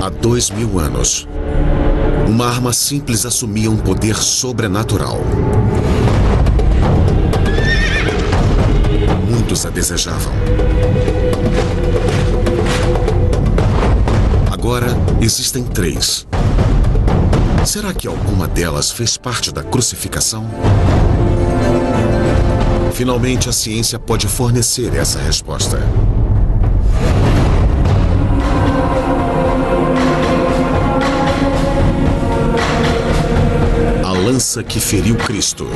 Há 2000 anos, uma arma simples assumia um poder sobrenatural. Muitos a desejavam. Agora existem 3. Será que alguma delas fez parte da crucificação? Finalmente, a ciência pode fornecer essa resposta. A lança que feriu Cristo.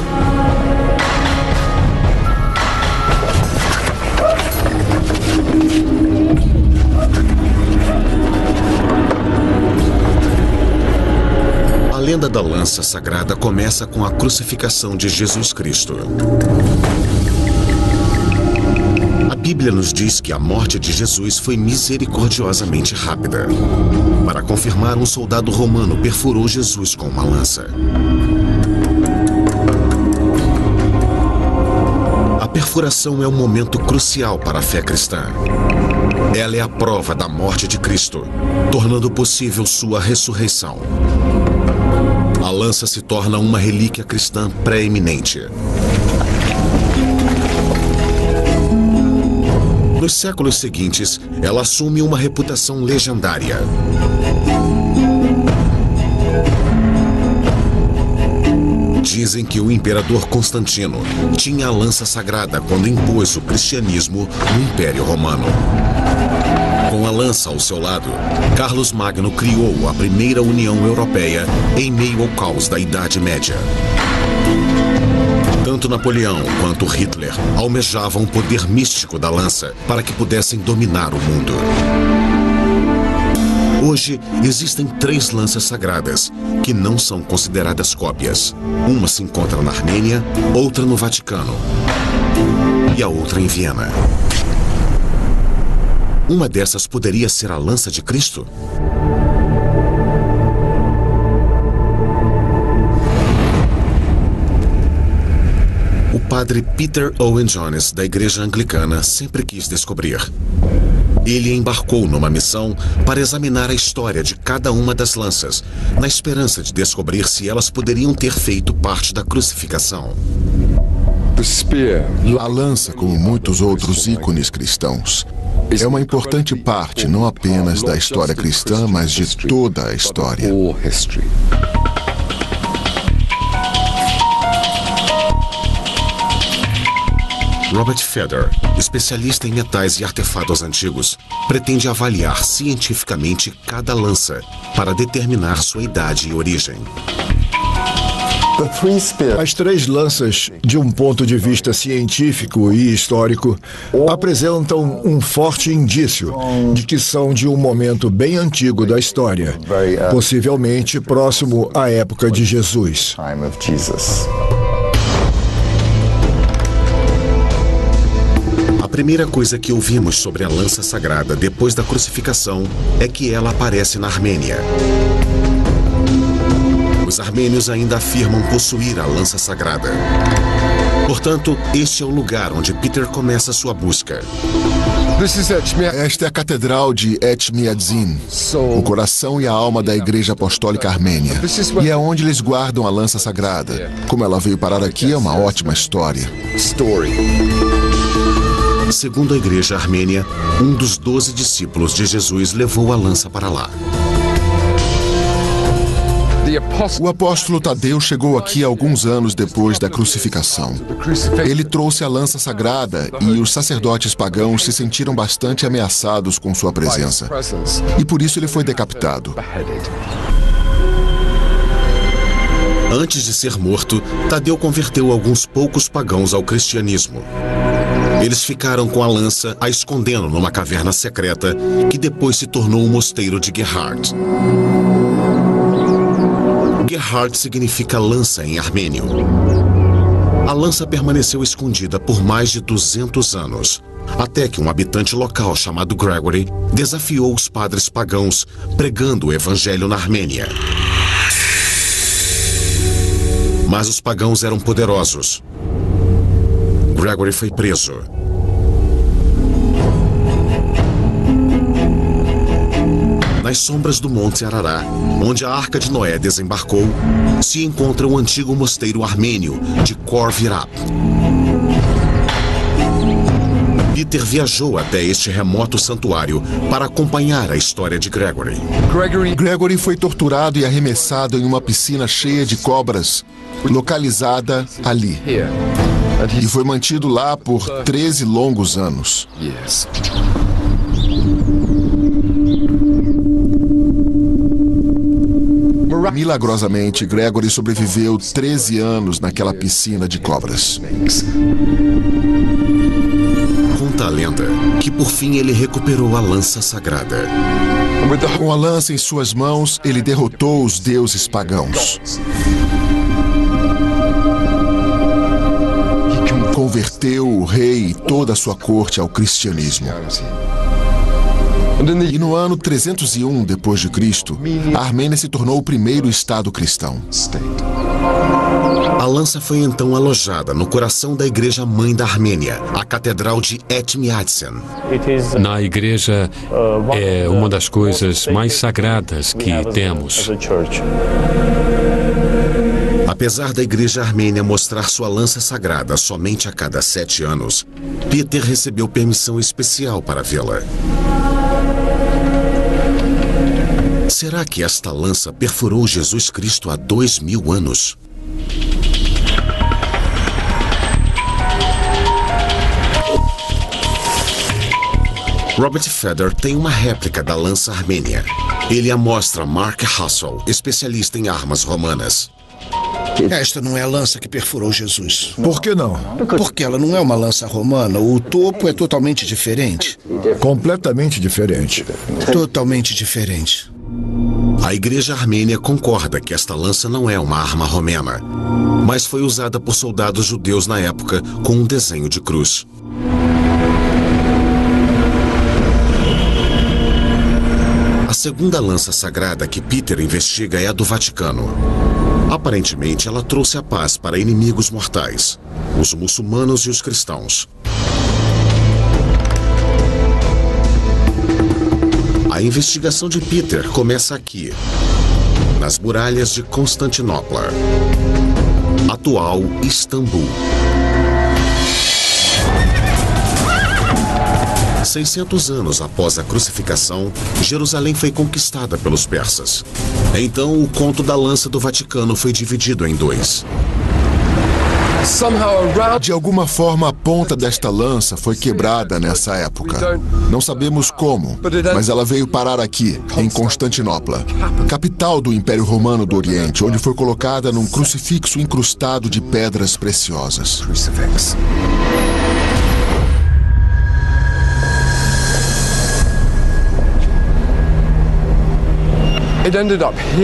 A lenda da lança sagrada começa com a crucificação de Jesus Cristo. A Bíblia nos diz que a morte de Jesus foi misericordiosamente rápida. Para confirmar, um soldado romano perfurou Jesus com uma lança. A perfuração é um momento crucial para a fé cristã. Ela é a prova da morte de Cristo, tornando possível sua ressurreição. A lança se torna uma relíquia cristã pré-eminente. Nos séculos seguintes, ela assume uma reputação legendária. Dizem que o imperador Constantino tinha a lança sagrada quando impôs o cristianismo no Império Romano. Com a lança ao seu lado, Carlos Magno criou a primeira União Europeia em meio ao caos da Idade Média. Tanto Napoleão quanto Hitler almejavam o poder místico da lança para que pudessem dominar o mundo. Hoje, existem 3 lanças sagradas, que não são consideradas cópias. Uma se encontra na Armênia, outra no Vaticano e a outra em Viena. Uma dessas poderia ser a lança de Cristo? O padre Peter Owen Jones, da Igreja Anglicana, sempre quis descobrir. Ele embarcou numa missão para examinar a história de cada uma das lanças, na esperança de descobrir se elas poderiam ter feito parte da crucificação. A lança, como muitos outros ícones cristãos, é uma importante parte não apenas da história cristã, mas de toda a história. Robert Feder, especialista em metais e artefatos antigos, pretende avaliar cientificamente cada lança para determinar sua idade e origem. As 3 lanças, de um ponto de vista científico e histórico, apresentam um forte indício de que são de um momento bem antigo da história, possivelmente próximo à época de Jesus. A primeira coisa que ouvimos sobre a lança sagrada depois da crucificação é que ela aparece na Armênia. Os armênios ainda afirmam possuir a lança sagrada. Portanto, este é o lugar onde Peter começa sua busca. Esta é a Catedral de Etchmiadzin, o coração e a alma da Igreja Apostólica Armênia. E é onde eles guardam a lança sagrada. Como ela veio parar aqui é uma ótima história. Segundo a Igreja Armênia, um dos 12 discípulos de Jesus levou a lança para lá. O apóstolo Tadeu chegou aqui alguns anos depois da crucificação. Ele trouxe a lança sagrada e os sacerdotes pagãos se sentiram bastante ameaçados com sua presença. E por isso ele foi decapitado. Antes de ser morto, Tadeu converteu alguns poucos pagãos ao cristianismo. Eles ficaram com a lança a escondendo numa caverna secreta que depois se tornou o mosteiro de Gerhard. Gerhard significa lança em armênio. A lança permaneceu escondida por mais de 200 anos, até que um habitante local chamado Gregory desafiou os padres pagãos, pregando o evangelho na Armênia. Mas os pagãos eram poderosos. Gregory foi preso. nas sombras do Monte Arará, onde a Arca de Noé desembarcou, se encontra o antigo mosteiro armênio de Khor Virap. Peter viajou até este remoto santuário para acompanhar a história de Gregory. Gregory foi torturado e arremessado em uma piscina cheia de cobras, localizada ali. E foi mantido lá por 13 longos anos. Milagrosamente, Gregory sobreviveu 13 anos naquela piscina de cobras. Conta a lenda que por fim ele recuperou a lança sagrada. Com a lança em suas mãos, ele derrotou os deuses pagãos. Converteu o rei e toda a sua corte ao cristianismo. E no ano 301 d.C., a Armênia se tornou o primeiro estado cristão. A lança foi então alojada no coração da igreja mãe da Armênia, a Catedral de Etmiadzin. Na igreja é uma das coisas mais sagradas que temos. Apesar da igreja armênia mostrar sua lança sagrada somente a cada 7 anos, Peter recebeu permissão especial para vê-la. Será que esta lança perfurou Jesus Cristo há 2000 anos? Robert Feder tem uma réplica da lança armênia. Ele a mostra a Mark Hassel, especialista em armas romanas. Esta não é a lança que perfurou Jesus. Por que não? Porque ela não é uma lança romana. O topo é totalmente diferente. Completamente diferente. Totalmente diferente. A igreja armênia concorda que esta lança não é uma arma romana, mas foi usada por soldados judeus na época com um desenho de cruz. A segunda lança sagrada que Peter investiga é a do Vaticano. Aparentemente, ela trouxe a paz para inimigos mortais, os muçulmanos e os cristãos. A investigação de Peter começa aqui, nas muralhas de Constantinopla, atual Istambul. 600 anos após a crucificação, Jerusalém foi conquistada pelos persas. Então, o conto da lança do Vaticano foi dividido em 2. De alguma forma, a ponta desta lança foi quebrada nessa época. Não sabemos como, mas ela veio parar aqui, em Constantinopla, capital do Império Romano do Oriente, onde foi colocada num crucifixo incrustado de pedras preciosas.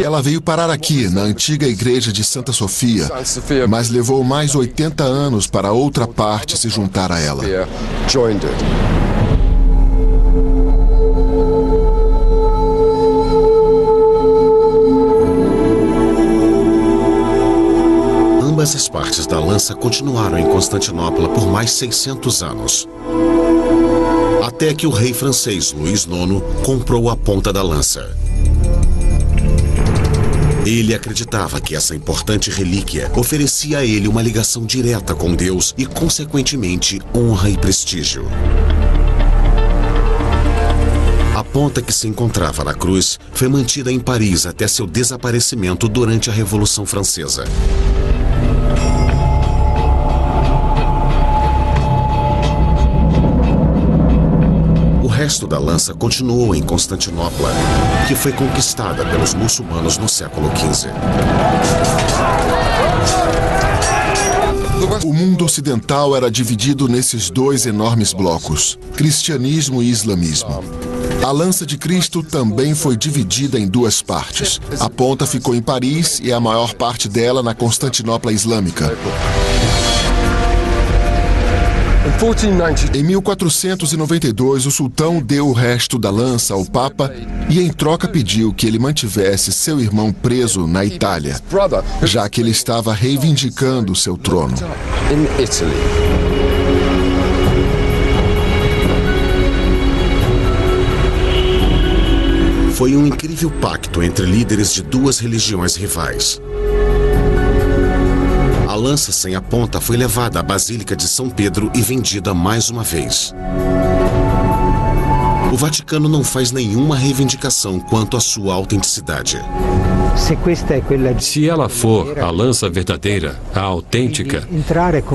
Ela veio parar aqui, na antiga igreja de Santa Sofia, mas levou mais 80 anos para outra parte se juntar a ela. Ambas as partes da lança continuaram em Constantinopla por mais 600 anos. Até que o rei francês Luís IX comprou a ponta da lança. Ele acreditava que essa importante relíquia oferecia a ele uma ligação direta com Deus e, consequentemente, honra e prestígio. A ponta que se encontrava na cruz foi mantida em Paris até seu desaparecimento durante a Revolução Francesa. O resto da lança continuou em Constantinopla, que foi conquistada pelos muçulmanos no século XV. O mundo ocidental era dividido nesses 2 enormes blocos, cristianismo e islamismo. A lança de Cristo também foi dividida em 2 partes. A ponta ficou em Paris e a maior parte dela na Constantinopla Islâmica. Em 1492, o sultão deu o resto da lança ao Papa e, em troca, pediu que ele mantivesse seu irmão preso na Itália, já que ele estava reivindicando seu trono. Foi um incrível pacto entre líderes de duas religiões rivais. A lança sem a ponta foi levada à Basílica de São Pedro e vendida mais uma vez. O Vaticano não faz nenhuma reivindicação quanto à sua autenticidade. Se ela for a lança verdadeira, a autêntica,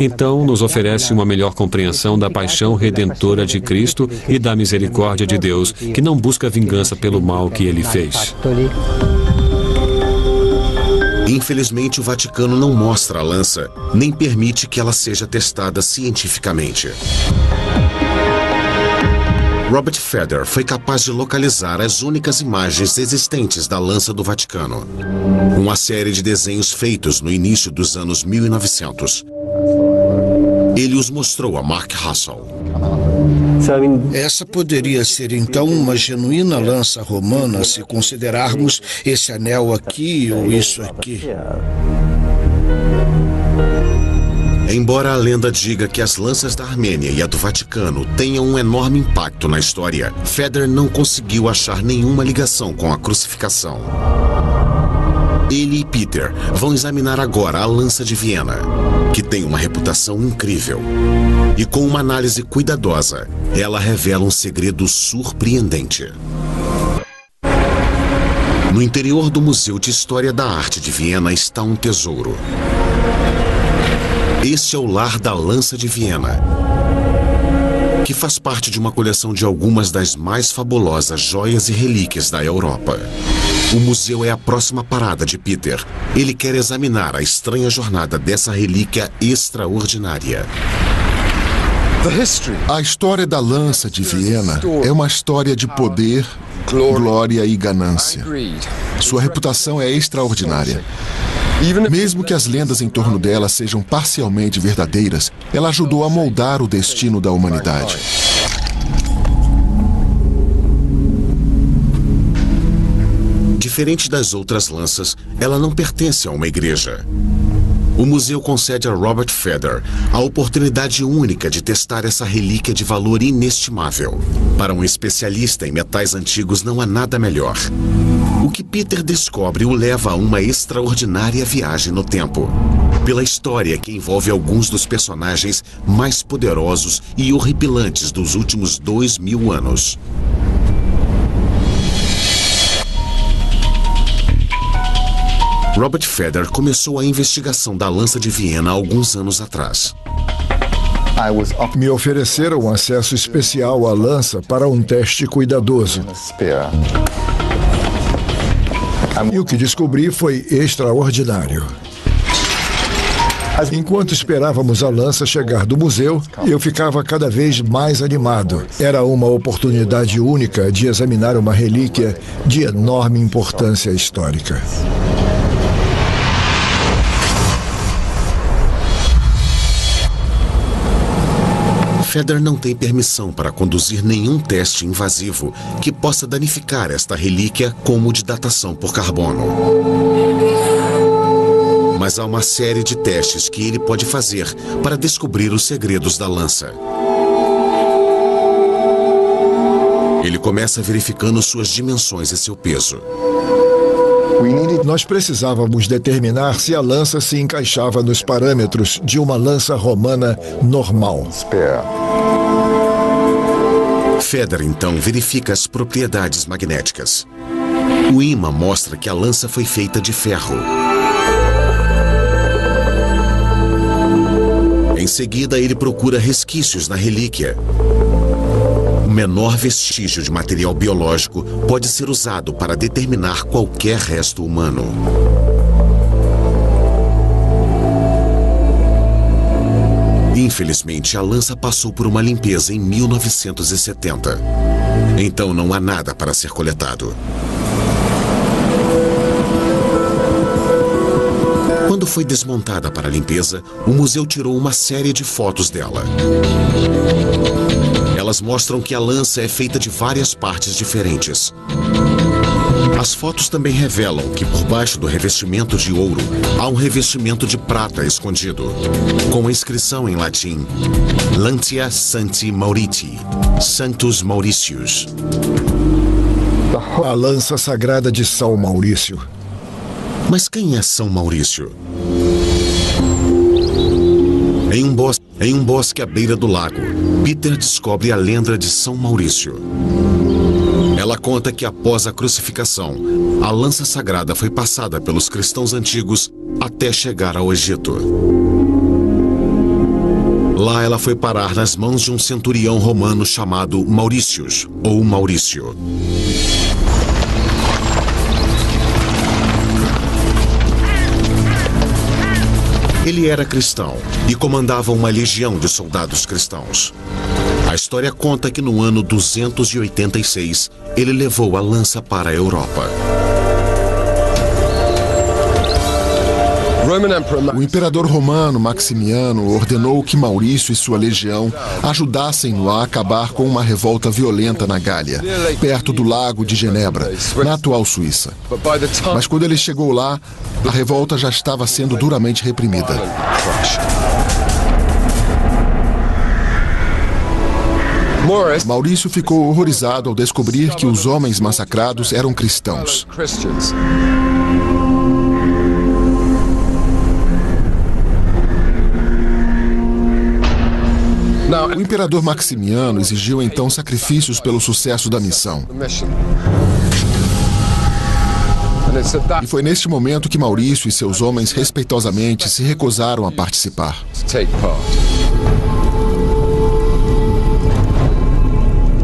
então nos oferece uma melhor compreensão da paixão redentora de Cristo e da misericórdia de Deus, que não busca vingança pelo mal que ele fez. Infelizmente, o Vaticano não mostra a lança, nem permite que ela seja testada cientificamente. Robert Feder foi capaz de localizar as únicas imagens existentes da lança do Vaticano. Uma série de desenhos feitos no início dos anos 1900. Ele os mostrou a Mark Russell. Essa poderia ser então uma genuína lança romana se considerarmos esse anel aqui ou isso aqui. Embora a lenda diga que as lanças da Armênia e a do Vaticano tenham um enorme impacto na história, Feder não conseguiu achar nenhuma ligação com a crucificação. Ele e Peter vão examinar agora a lança de Viena, que tem uma reputação incrível. E com uma análise cuidadosa, ela revela um segredo surpreendente. No interior do Museu de História da Arte de Viena está um tesouro. Este é o lar da lança de Viena, que faz parte de uma coleção de algumas das mais fabulosas joias e relíquias da Europa. O museu é a próxima parada de Peter. Ele quer examinar a estranha jornada dessa relíquia extraordinária. A história da lança de Viena é uma história de poder, glória e ganância. Sua reputação é extraordinária. Mesmo que as lendas em torno dela sejam parcialmente verdadeiras, ela ajudou a moldar o destino da humanidade. Diferente das outras lanças, ela não pertence a uma igreja. O museu concede a Robert Feder a oportunidade única de testar essa relíquia de valor inestimável. Para um especialista em metais antigos não há nada melhor. O que Peter descobre o leva a uma extraordinária viagem no tempo, pela história que envolve alguns dos personagens mais poderosos e horripilantes dos últimos 2000 anos. Robert Feder começou a investigação da lança de Viena há alguns anos atrás. Me ofereceram acesso especial à lança para um teste cuidadoso. E o que descobri foi extraordinário. Enquanto esperávamos a lança chegar do museu, eu ficava cada vez mais animado. Era uma oportunidade única de examinar uma relíquia de enorme importância histórica. Feder não tem permissão para conduzir nenhum teste invasivo que possa danificar esta relíquia, como o de datação por carbono. Mas há uma série de testes que ele pode fazer para descobrir os segredos da lança. Ele começa verificando suas dimensões e seu peso. Nós precisávamos determinar se a lança se encaixava nos parâmetros de uma lança romana normal. Feder, então, verifica as propriedades magnéticas. O ímã mostra que a lança foi feita de ferro. Em seguida, ele procura resquícios na relíquia. O menor vestígio de material biológico pode ser usado para determinar qualquer resto humano. Infelizmente, a lança passou por uma limpeza em 1970. Então não há nada para ser coletado. Quando foi desmontada para a limpeza, o museu tirou uma série de fotos dela. Elas mostram que a lança é feita de várias partes diferentes. As fotos também revelam que por baixo do revestimento de ouro há um revestimento de prata escondido, com a inscrição em latim Lantia Sancti Mauriti, Sanctus Mauritius. A lança sagrada de São Maurício. Mas quem é São Maurício? Em um bosque à beira do lago, Peter descobre a lenda de São Maurício. Ela conta que após a crucificação, a lança sagrada foi passada pelos cristãos antigos até chegar ao Egito. Lá ela foi parar nas mãos de um centurião romano chamado Mauricius, ou Maurício. Ele era cristão e comandava uma legião de soldados cristãos. A história conta que no ano 286, ele levou a lança para a Europa. O imperador romano Maximiano ordenou que Maurício e sua legião ajudassem-no a acabar com uma revolta violenta na Gália, perto do lago de Genebra, na atual Suíça. Mas quando ele chegou lá, a revolta já estava sendo duramente reprimida. Maurício ficou horrorizado ao descobrir que os homens massacrados eram cristãos. O imperador Maximiano exigiu então sacrifícios pelo sucesso da missão. E foi neste momento que Maurício e seus homens respeitosamente se recusaram a participar.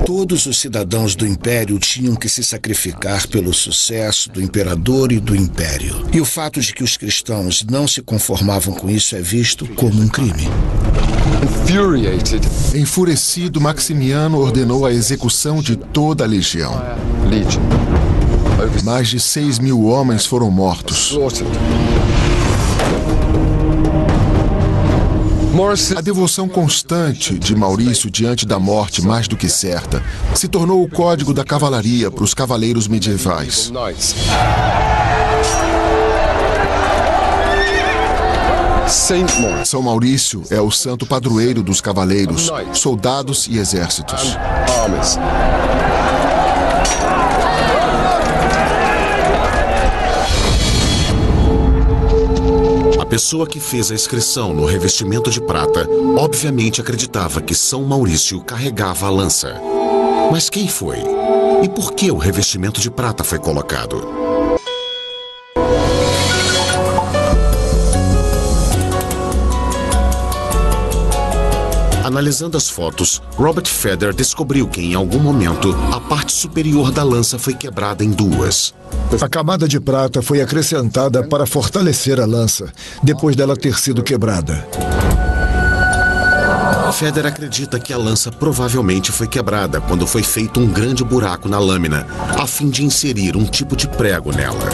Todos os cidadãos do Império tinham que se sacrificar pelo sucesso do imperador e do Império. E o fato de que os cristãos não se conformavam com isso é visto como um crime. Enfurecido, Maximiano ordenou a execução de toda a legião. Mais de 6.000 homens foram mortos. A devoção constante de Maurício diante da morte mais do que certa se tornou o código da cavalaria para os cavaleiros medievais. São Maurício é o santo padroeiro dos cavaleiros, soldados e exércitos. A pessoa que fez a inscrição no revestimento de prata obviamente acreditava que São Maurício carregava a lança. Mas quem foi? E por que o revestimento de prata foi colocado? Analisando as fotos, Robert Feder descobriu que, em algum momento, a parte superior da lança foi quebrada em duas. A camada de prata foi acrescentada para fortalecer a lança, depois dela ter sido quebrada. Feder acredita que a lança provavelmente foi quebrada quando foi feito um grande buraco na lâmina, a fim de inserir um tipo de prego nela.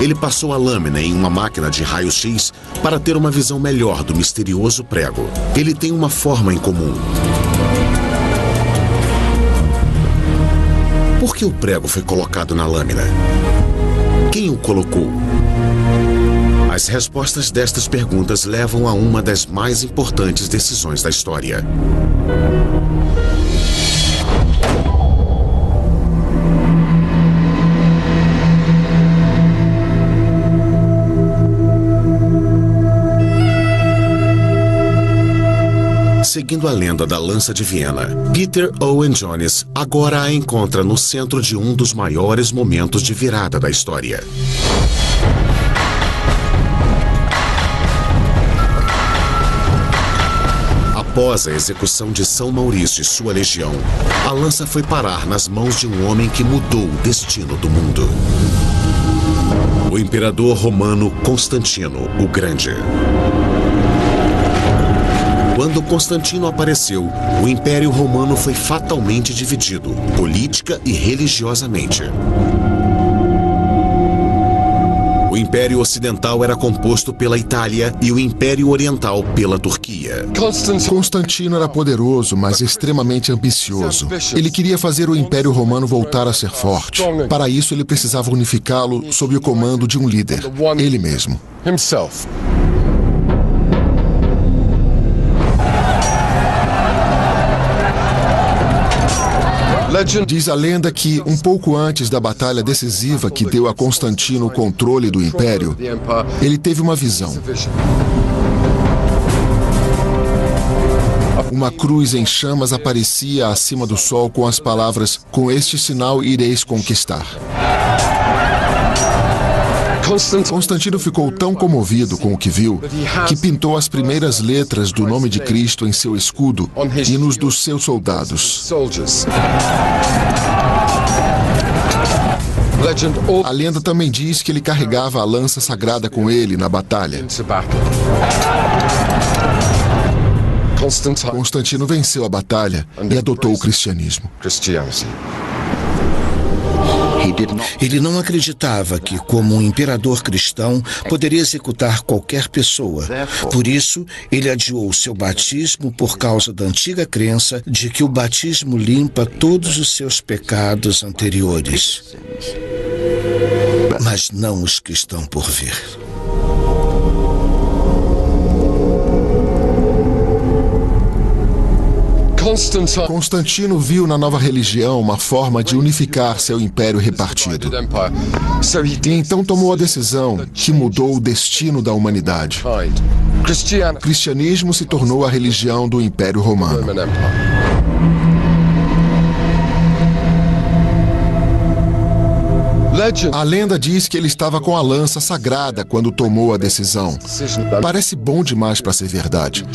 Ele passou a lâmina em uma máquina de raio-x para ter uma visão melhor do misterioso prego. Ele tem uma forma em comum. Por que o prego foi colocado na lâmina? Quem o colocou? As respostas destas perguntas levam a uma das mais importantes decisões da história. Seguindo a lenda da lança de Viena, Peter Owen Jones agora a encontra no centro de um dos maiores momentos de virada da história. Após a execução de São Maurício e sua legião, a lança foi parar nas mãos de um homem que mudou o destino do mundo. O imperador romano Constantino o Grande. Quando Constantino apareceu, o Império Romano foi fatalmente dividido, política e religiosamente. O Império Ocidental era composto pela Itália e o Império Oriental pela Turquia. Constantino era poderoso, mas extremamente ambicioso. Ele queria fazer o Império Romano voltar a ser forte. Para isso, ele precisava unificá-lo sob o comando de um líder, ele mesmo. Diz a lenda que, um pouco antes da batalha decisiva que deu a Constantino o controle do Império, ele teve uma visão. Uma cruz em chamas aparecia acima do sol com as palavras: "Com este sinal ireis conquistar". Constantino ficou tão comovido com o que viu que pintou as primeiras letras do nome de Cristo em seu escudo e nos dos seus soldados. A lenda também diz que ele carregava a lança sagrada com ele na batalha. Constantino venceu a batalha e adotou o cristianismo. Ele não acreditava que, como um imperador cristão, poderia executar qualquer pessoa. Por isso, ele adiou seu batismo por causa da antiga crença de que o batismo limpa todos os seus pecados anteriores. Mas não os que estão por vir. Constantino viu na nova religião uma forma de unificar seu império repartido. E então tomou a decisão que mudou o destino da humanidade. O cristianismo se tornou a religião do Império Romano. A lenda diz que ele estava com a lança sagrada quando tomou a decisão. Parece bom demais para ser verdade.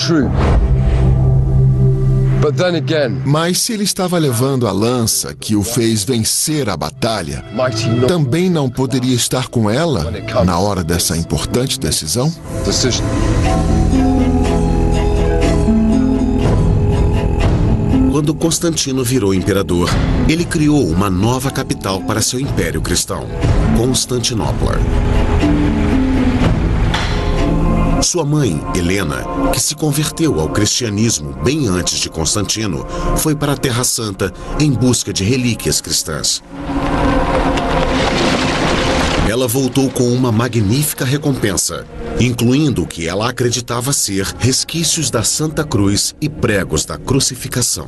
Mas se ele estava levando a lança que o fez vencer a batalha, também não poderia estar com ela na hora dessa importante decisão? Quando Constantino virou imperador, ele criou uma nova capital para seu império cristão, Constantinopla. Sua mãe, Helena, que se converteu ao cristianismo bem antes de Constantino, foi para a Terra Santa em busca de relíquias cristãs. Ela voltou com uma magnífica recompensa, incluindo o que ela acreditava ser resquícios da Santa Cruz e pregos da crucificação.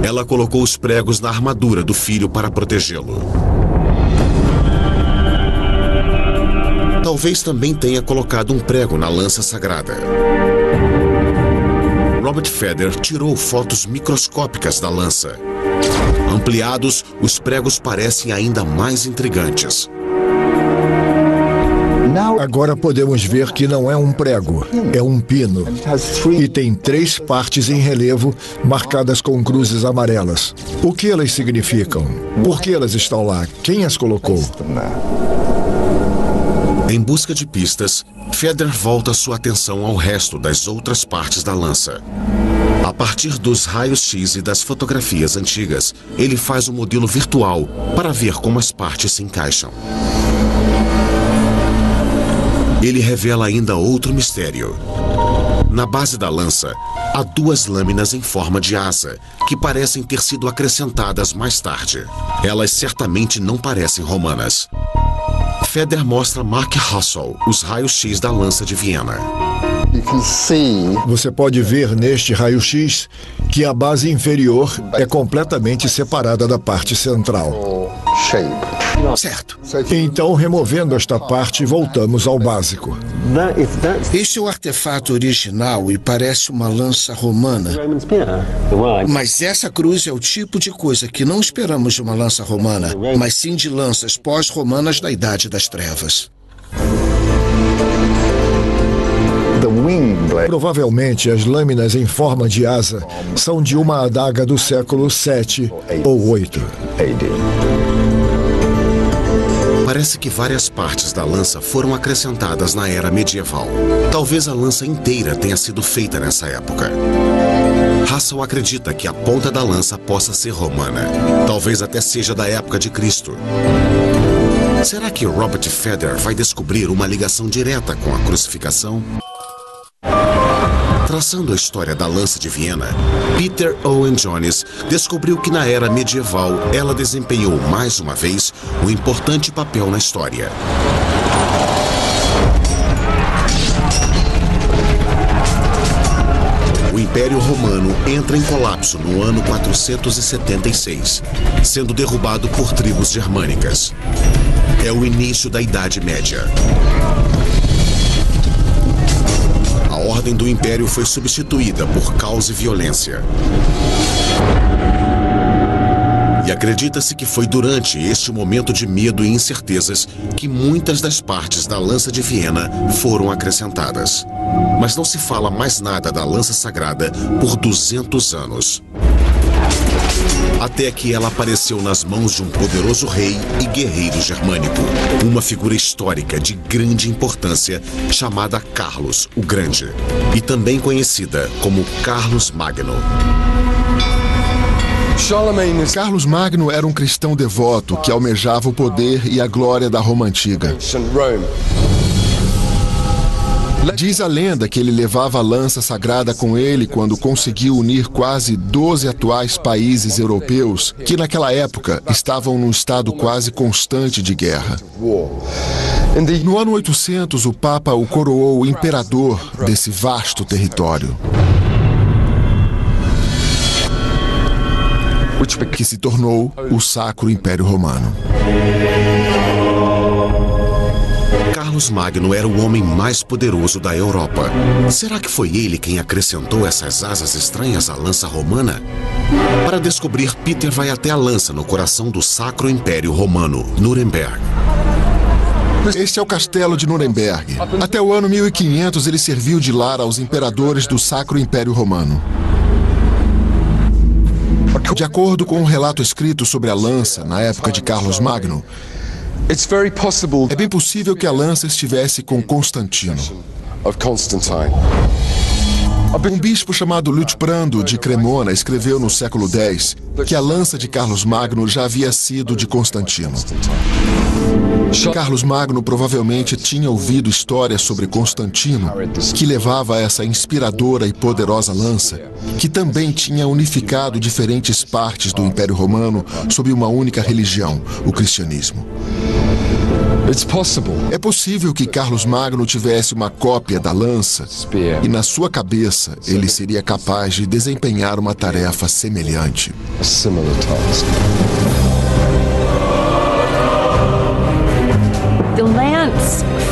Ela colocou os pregos na armadura do filho para protegê-lo. Talvez também tenha colocado um prego na lança sagrada. Robert Feder tirou fotos microscópicas da lança. Ampliados, os pregos parecem ainda mais intrigantes. Agora podemos ver que não é um prego, é um pino. E tem 3 partes em relevo marcadas com cruzes amarelas. O que elas significam? Por que elas estão lá? Quem as colocou? Em busca de pistas, Feder volta sua atenção ao resto das outras partes da lança. A partir dos raios-x e das fotografias antigas, ele faz um modelo virtual para ver como as partes se encaixam. Ele revela ainda outro mistério. Na base da lança, há 2 lâminas em forma de asa, que parecem ter sido acrescentadas mais tarde. Elas certamente não parecem romanas. Feder mostra Mark Hassel os raios-x da lança de Viena. Você pode ver neste raio-x que a base inferior é completamente separada da parte central. Certo. Então, removendo esta parte, voltamos ao básico. Este é o artefato original e parece uma lança romana. Mas essa cruz é o tipo de coisa que não esperamos de uma lança romana, mas sim de lanças pós-romanas da Idade das Trevas. Provavelmente as lâminas em forma de asa são de uma adaga do século 7 ou 8. Parece que várias partes da lança foram acrescentadas na era medieval. Talvez a lança inteira tenha sido feita nessa época. Hassel acredita que a ponta da lança possa ser romana. Talvez até seja da época de Cristo. Será que Robert Feder vai descobrir uma ligação direta com a crucificação? Traçando a história da lança de Viena, Peter Owen Jones descobriu que na era medieval ela desempenhou mais uma vez um importante papel na história. O Império Romano entra em colapso no ano 476, sendo derrubado por tribos germânicas. É o início da Idade Média. A ordem do Império foi substituída por caos e violência. E acredita-se que foi durante este momento de medo e incertezas que muitas das partes da lança de Viena foram acrescentadas. Mas não se fala mais nada da lança sagrada por 200 anos. Até que ela apareceu nas mãos de um poderoso rei e guerreiro germânico, uma figura histórica de grande importância chamada Carlos o Grande, e também conhecida como Carlos Magno. Carlos Magno era um cristão devoto que almejava o poder e a glória da Roma antiga. Diz a lenda que ele levava a lança sagrada com ele quando conseguiu unir quase 12 atuais países europeus que naquela época estavam num estado quase constante de guerra. No ano 800, o Papa o coroou imperador desse vasto território, que se tornou o Sacro Império Romano. Carlos Magno era o homem mais poderoso da Europa. Será que foi ele quem acrescentou essas asas estranhas à lança romana? Para descobrir, Peter vai até a lança no coração do Sacro Império Romano, Nuremberg. Este é o castelo de Nuremberg. Até o ano 1500, ele serviu de lar aos imperadores do Sacro Império Romano. De acordo com um relato escrito sobre a lança na época de Carlos Magno, é bem possível que a lança estivesse com Constantino. Um bispo chamado Liutprando de Cremona escreveu no século X que a lança de Carlos Magno já havia sido de Constantino. Carlos Magno provavelmente tinha ouvido histórias sobre Constantino, que levava a essa inspiradora e poderosa lança, que também tinha unificado diferentes partes do Império Romano sob uma única religião, o cristianismo. É possível que Carlos Magno tivesse uma cópia da lança e na sua cabeça ele seria capaz de desempenhar uma tarefa semelhante.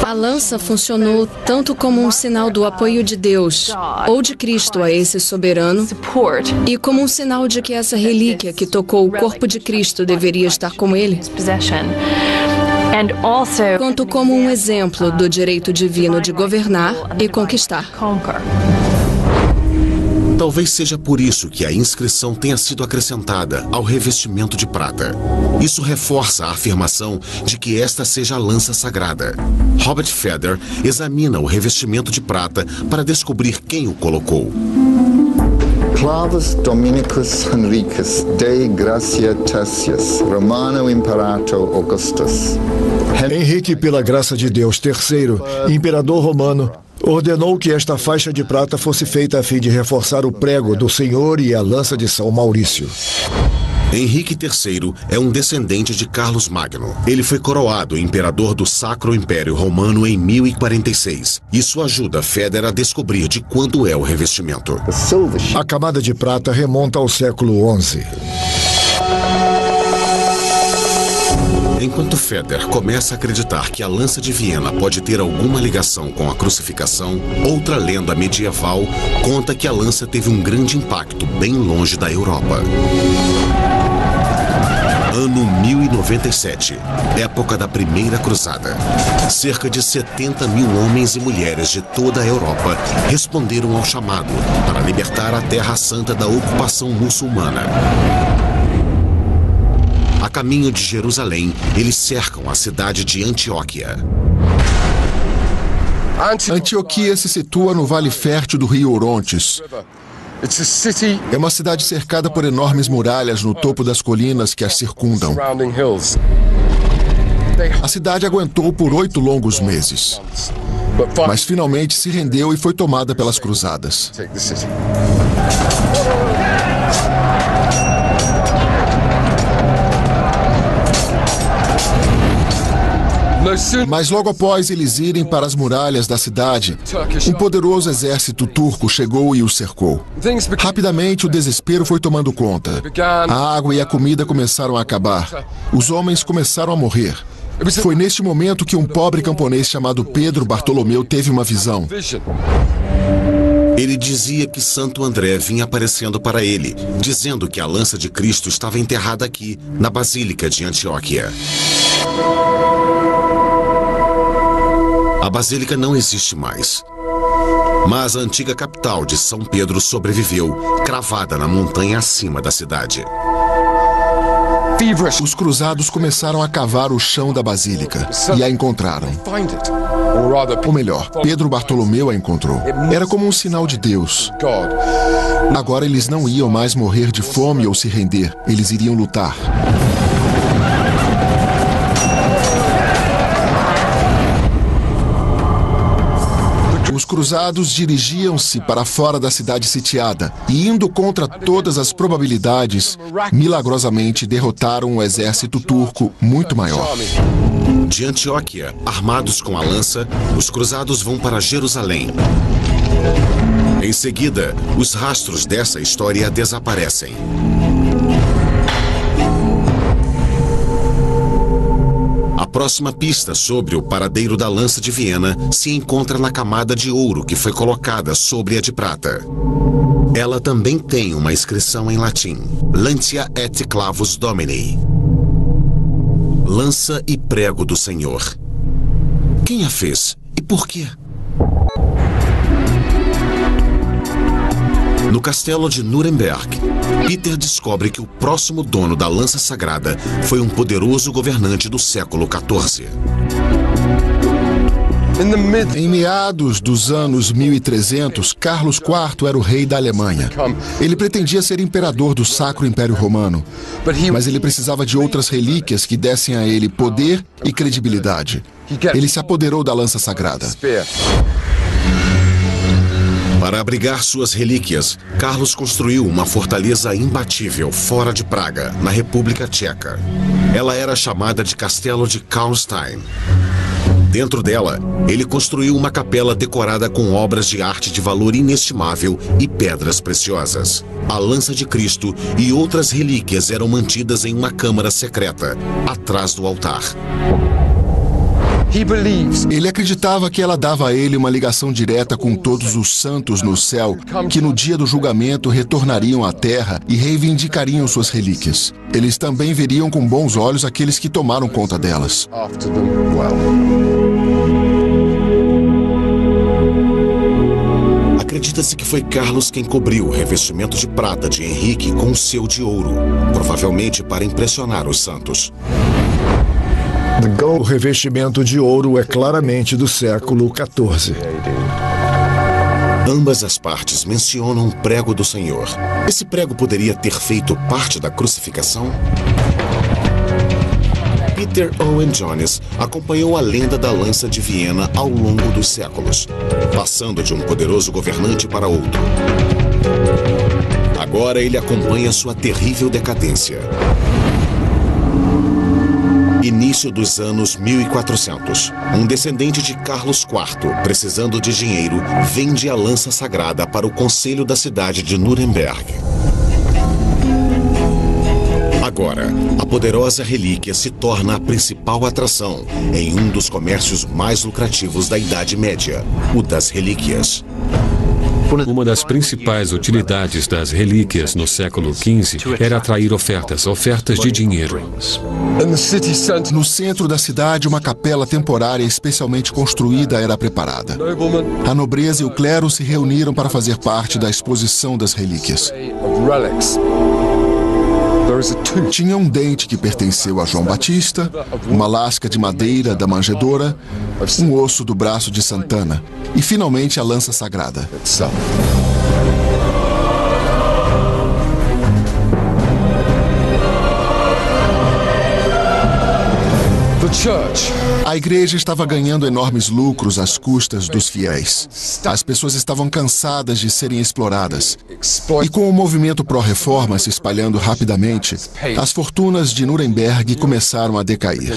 A lança funcionou tanto como um sinal do apoio de Deus ou de Cristo a esse soberano e como um sinal de que essa relíquia que tocou o corpo de Cristo deveria estar com ele, quanto como um exemplo do direito divino de governar e conquistar. Talvez seja por isso que a inscrição tenha sido acrescentada ao revestimento de prata. Isso reforça a afirmação de que esta seja a lança sagrada. Robert Feder examina o revestimento de prata para descobrir quem o colocou. Clavus Dominicus Henricus Dei Gratia Tertius, Romano Imperator Augustus. Henrique, pela graça de Deus, III, imperador romano, ordenou que esta faixa de prata fosse feita a fim de reforçar o prego do Senhor e a lança de São Maurício. Henrique III é um descendente de Carlos Magno. Ele foi coroado imperador do Sacro Império Romano em 1046. Isso ajuda Feder a descobrir de quando é o revestimento. A camada de prata remonta ao século XI. Enquanto Feder começa a acreditar que a lança de Viena pode ter alguma ligação com a crucificação, outra lenda medieval conta que a lança teve um grande impacto bem longe da Europa. Ano 1097, época da Primeira Cruzada. Cerca de 70 mil homens e mulheres de toda a Europa responderam ao chamado para libertar a Terra Santa da ocupação muçulmana. A caminho de Jerusalém, eles cercam a cidade de Antioquia. Antioquia se situa no Vale Fértil do rio Orontes. É uma cidade cercada por enormes muralhas no topo das colinas que as circundam. A cidade aguentou por 8 longos meses, mas finalmente se rendeu e foi tomada pelas cruzadas. Mas logo após eles irem para as muralhas da cidade, um poderoso exército turco chegou e os cercou. Rapidamente, o desespero foi tomando conta. A água e a comida começaram a acabar. Os homens começaram a morrer. Foi neste momento que um pobre camponês chamado Pedro Bartolomeu teve uma visão. Ele dizia que Santo André vinha aparecendo para ele, dizendo que a lança de Cristo estava enterrada aqui, na Basílica de Antioquia. A Basílica não existe mais. Mas a antiga capital de São Pedro sobreviveu, cravada na montanha acima da cidade. Os cruzados começaram a cavar o chão da basílica e a encontraram. Ou melhor, Pedro Bartolomeu a encontrou. Era como um sinal de Deus. Agora eles não iam mais morrer de fome ou se render. Eles iriam lutar. Os cruzados dirigiam-se para fora da cidade sitiada e, indo contra todas as probabilidades, milagrosamente derrotaram um exército turco muito maior. De Antioquia, armados com a lança, os cruzados vão para Jerusalém. Em seguida, os rastros dessa história desaparecem. A próxima pista sobre o paradeiro da lança de Viena se encontra na camada de ouro que foi colocada sobre a de prata. Ela também tem uma inscrição em latim: Lantia et clavus Domini. Lança e prego do Senhor. Quem a fez e por quê? No castelo de Nuremberg, Peter descobre que o próximo dono da lança sagrada foi um poderoso governante do século XIV. Em meados dos anos 1300, Carlos IV era o rei da Alemanha. Ele pretendia ser imperador do Sacro Império Romano, mas ele precisava de outras relíquias que dessem a ele poder e credibilidade. Ele se apoderou da lança sagrada. Para abrigar suas relíquias, Carlos construiu uma fortaleza imbatível fora de Praga, na República Tcheca. Ela era chamada de Castelo de Karlstein. Dentro dela, ele construiu uma capela decorada com obras de arte de valor inestimável e pedras preciosas. A lança de Cristo e outras relíquias eram mantidas em uma câmara secreta, atrás do altar. Ele acreditava que ela dava a ele uma ligação direta com todos os santos no céu, que no dia do julgamento retornariam à terra e reivindicariam suas relíquias. Eles também veriam com bons olhos aqueles que tomaram conta delas. Acredita-se que foi Carlos quem cobriu o revestimento de prata de Henrique com o seu de ouro, provavelmente para impressionar os santos. O revestimento de ouro é claramente do século XIV. Ambas as partes mencionam um prego do Senhor. Esse prego poderia ter feito parte da crucificação? Peter Owen Jones acompanhou a lenda da lança de Viena ao longo dos séculos, passando de um poderoso governante para outro. Agora ele acompanha sua terrível decadência. Início dos anos 1400. Um descendente de Carlos IV, precisando de dinheiro, vende a lança sagrada para o conselho da cidade de Nuremberg. Agora, a poderosa relíquia se torna a principal atração em um dos comércios mais lucrativos da Idade Média, o das relíquias. Uma das principais utilidades das relíquias no século XV era atrair ofertas de dinheiro. No centro da cidade, uma capela temporária especialmente construída era preparada. A nobreza e o clero se reuniram para fazer parte da exposição das relíquias. Tinha um dente que pertenceu a João Batista, uma lasca de madeira da manjedoura, um osso do braço de Santana e, finalmente, a lança sagrada. A igreja estava ganhando enormes lucros às custas dos fiéis. As pessoas estavam cansadas de serem exploradas. E com o movimento pró-reforma se espalhando rapidamente, as fortunas de Nuremberg começaram a decair.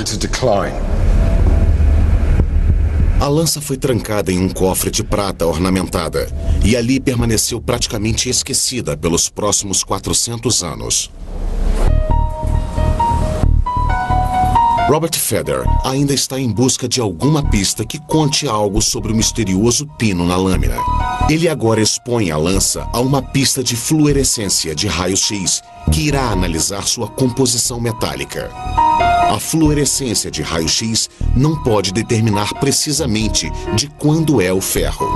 A lança foi trancada em um cofre de prata ornamentada e ali permaneceu praticamente esquecida pelos próximos 400 anos. Robert Feder ainda está em busca de alguma pista que conte algo sobre o misterioso pino na lâmina. Ele agora expõe a lança a uma pista de fluorescência de raio-x que irá analisar sua composição metálica. A fluorescência de raio-x não pode determinar precisamente de quando é o ferro.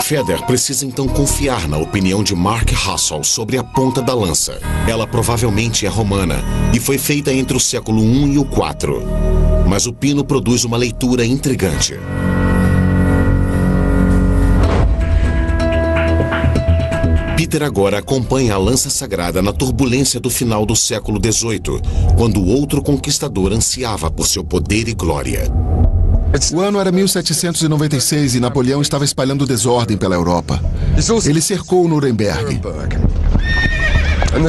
Feder precisa então confiar na opinião de Mark Hassall sobre a ponta da lança. Ela provavelmente é romana e foi feita entre o século I e o IV. Mas o pino produz uma leitura intrigante. Peter agora acompanha a lança sagrada na turbulência do final do século XVIII, quando outro conquistador ansiava por seu poder e glória. O ano era 1796 e Napoleão estava espalhando desordem pela Europa. Ele cercou Nuremberg.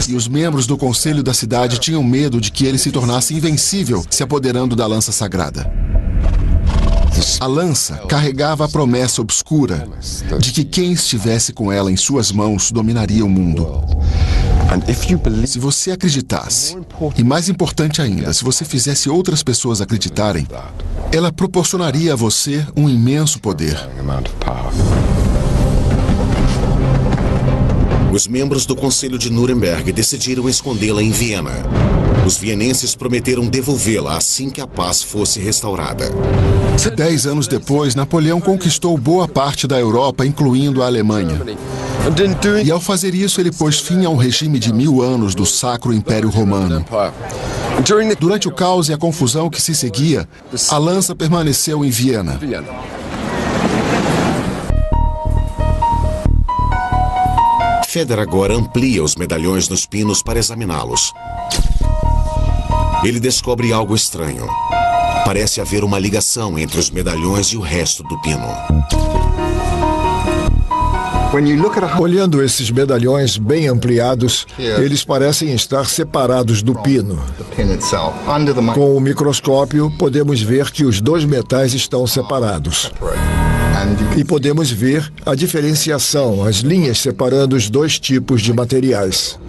E os membros do conselho da cidade tinham medo de que ele se tornasse invencível, se apoderando da lança sagrada. A lança carregava a promessa obscura de que quem estivesse com ela em suas mãos dominaria o mundo. Se você acreditasse, e mais importante ainda, se você fizesse outras pessoas acreditarem, ela proporcionaria a você um imenso poder. Os membros do Conselho de Nuremberg decidiram escondê-la em Viena. Os vienenses prometeram devolvê-la assim que a paz fosse restaurada. 10 anos depois, Napoleão conquistou boa parte da Europa, incluindo a Alemanha. E ao fazer isso, ele pôs fim a um regime de 1000 anos do Sacro Império Romano. Durante o caos e a confusão que se seguia, a lança permaneceu em Viena. Feder agora amplia os medalhões nos pinos para examiná-los. Ele descobre algo estranho. Parece haver uma ligação entre os medalhões e o resto do pino. Olhando esses medalhões bem ampliados, eles parecem estar separados do pino. Com o microscópio, podemos ver que os dois metais estão separados. E podemos ver a diferenciação, as linhas separando os dois tipos de materiais.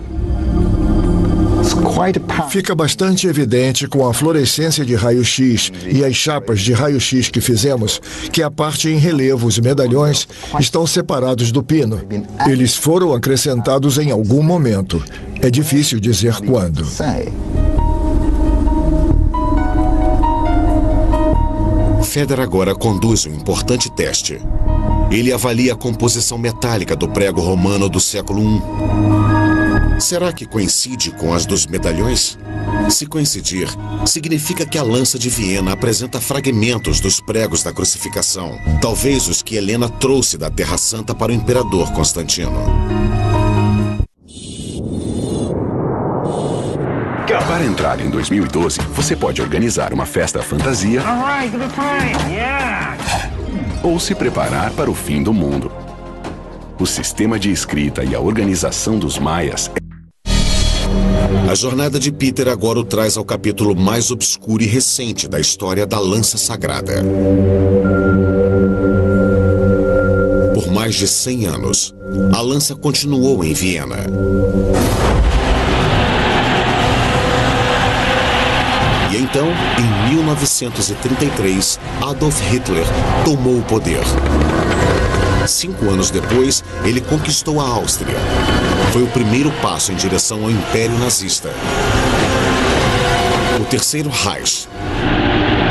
Fica bastante evidente com a fluorescência de raio-x e as chapas de raio-x que fizemos que a parte em relevo, os medalhões, estão separados do pino. Eles foram acrescentados em algum momento. É difícil dizer quando. Feder agora conduz um importante teste. Ele avalia a composição metálica do prego romano do século I. Será que coincide com as dos medalhões? Se coincidir, significa que a lança de Viena apresenta fragmentos dos pregos da crucificação, talvez os que Helena trouxe da Terra Santa para o imperador Constantino. Para entrar em 2012, você pode organizar uma festa fantasia ou se preparar para o fim do mundo. O sistema de escrita e a organização dos maias. A jornada de Peter agora o traz ao capítulo mais obscuro e recente da história da lança sagrada. Por mais de 100 anos, a lança continuou em Viena. E então, em 1933, Adolf Hitler tomou o poder. 5 anos depois, ele conquistou a Áustria. Foi o primeiro passo em direção ao Império Nazista. O Terceiro Reich.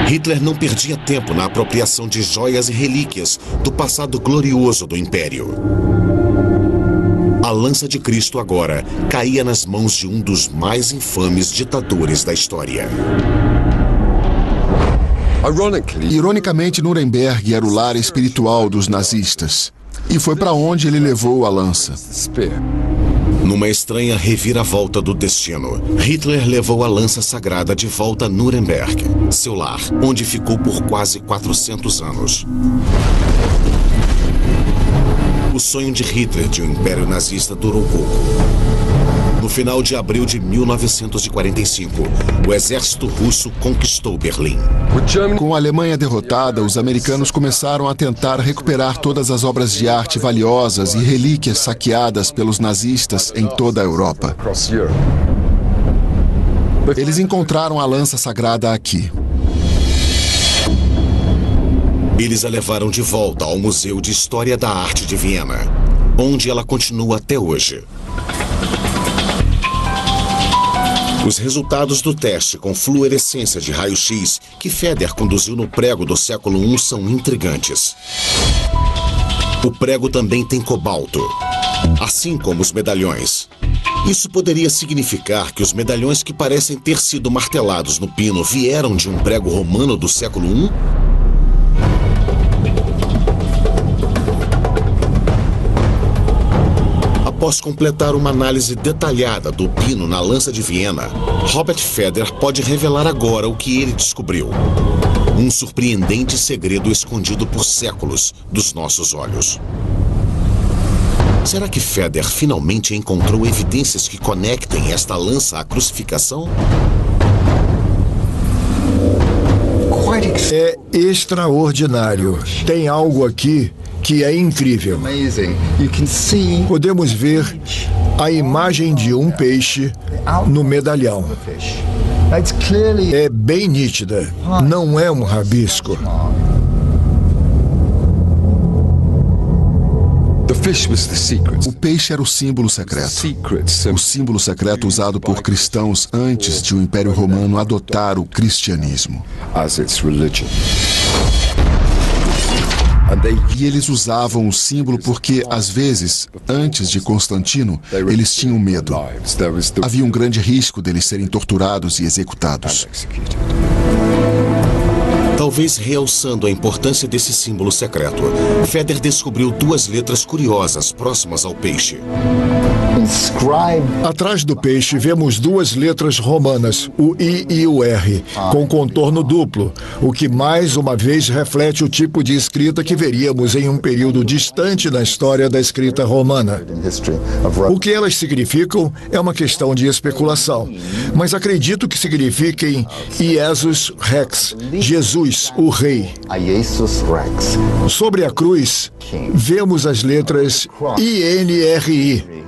Hitler não perdia tempo na apropriação de joias e relíquias do passado glorioso do Império. A lança de Cristo agora caía nas mãos de um dos mais infames ditadores da história. Ironicamente, Nuremberg era o lar espiritual dos nazistas. E foi para onde ele levou a lança. Numa estranha reviravolta do destino, Hitler levou a lança sagrada de volta a Nuremberg, seu lar, onde ficou por quase 400 anos. O sonho de Hitler de um império nazista durou pouco. No final de abril de 1945, o exército russo conquistou Berlim. Com a Alemanha derrotada, os americanos começaram a tentar recuperar todas as obras de arte valiosas e relíquias saqueadas pelos nazistas em toda a Europa. Eles encontraram a lança sagrada aqui. Eles a levaram de volta ao Museu de História da Arte de Viena, onde ela continua até hoje. Os resultados do teste com fluorescência de raio-x que Feder conduziu no prego do século I são intrigantes. O prego também tem cobalto, assim como os medalhões. Isso poderia significar que os medalhões que parecem ter sido martelados no pino vieram de um prego romano do século I? Após completar uma análise detalhada do pino na lança de Viena, Robert Feder pode revelar agora o que ele descobriu. Um surpreendente segredo escondido por séculos dos nossos olhos. Será que Feder finalmente encontrou evidências que conectem esta lança à crucificação? É extraordinário. Tem algo aqui que é incrível. Podemos ver a imagem de um peixe no medalhão. É bem nítida. Não é um rabisco. O peixe era o símbolo secreto. O símbolo secreto usado por cristãos antes de o Império Romano adotar o cristianismo. E eles usavam o símbolo porque, às vezes, antes de Constantino, eles tinham medo. Havia um grande risco deles serem torturados e executados. Talvez realçando a importância desse símbolo secreto, Feder descobriu duas letras curiosas próximas ao peixe. Atrás do peixe vemos duas letras romanas, o I e o R, com contorno duplo, o que mais uma vez reflete o tipo de escrita que veríamos em um período distante na história da escrita romana. O que elas significam é uma questão de especulação, mas acredito que signifiquem Jesus Rex, Jesus, o Rei. Sobre a cruz, vemos as letras INRI.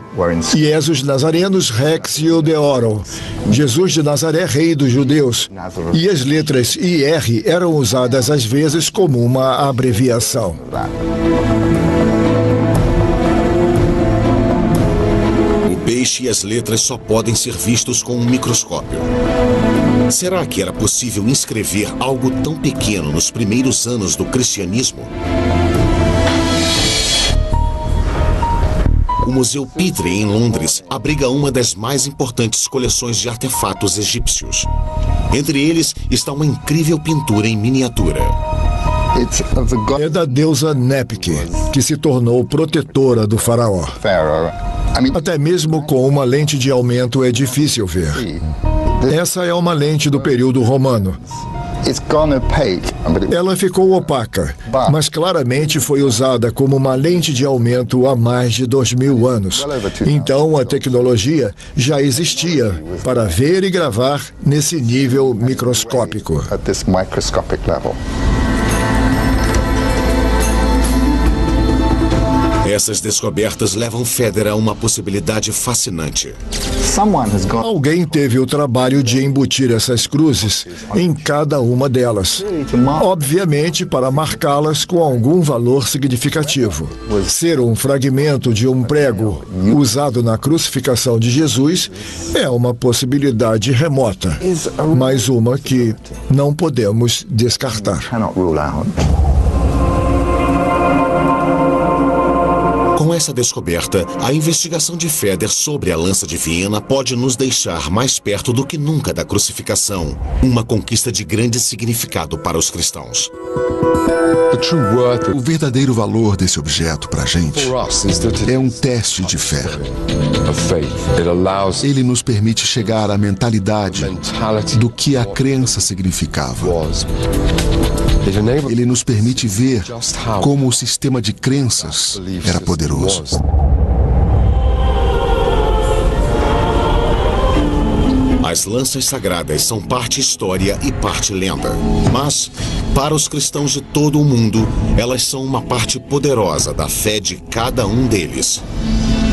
Jesus Nazarenus Rex Iudeorum, Jesus de Nazaré, Rei dos Judeus. E as letras IR eram usadas às vezes como uma abreviação. O peixe e as letras só podem ser vistos com um microscópio. Será que era possível inscrever algo tão pequeno nos primeiros anos do cristianismo? O Museu Petrie, em Londres, abriga uma das mais importantes coleções de artefatos egípcios. Entre eles está uma incrível pintura em miniatura. É da deusa Nepke, que se tornou protetora do faraó. Até mesmo com uma lente de aumento é difícil ver. Essa é uma lente do período romano. Ela ficou opaca, mas claramente foi usada como uma lente de aumento há mais de 2000 anos. Então a tecnologia já existia para ver e gravar nesse nível microscópico. Essas descobertas levam Feder a uma possibilidade fascinante. Alguém teve o trabalho de embutir essas cruzes em cada uma delas, obviamente para marcá-las com algum valor significativo. Ser um fragmento de um prego usado na crucificação de Jesus é uma possibilidade remota, mas uma que não podemos descartar. Com essa descoberta, a investigação de Feder sobre a lança de Viena pode nos deixar mais perto do que nunca da crucificação, uma conquista de grande significado para os cristãos. O verdadeiro valor desse objeto para a gente é um teste de fé. Ele nos permite chegar à mentalidade do que a crença significava. Ele nos permite ver como o sistema de crenças era poderoso. As lanças sagradas são parte história e parte lenda. Mas, para os cristãos de todo o mundo, elas são uma parte poderosa da fé de cada um deles.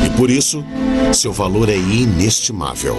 E por isso, seu valor é inestimável.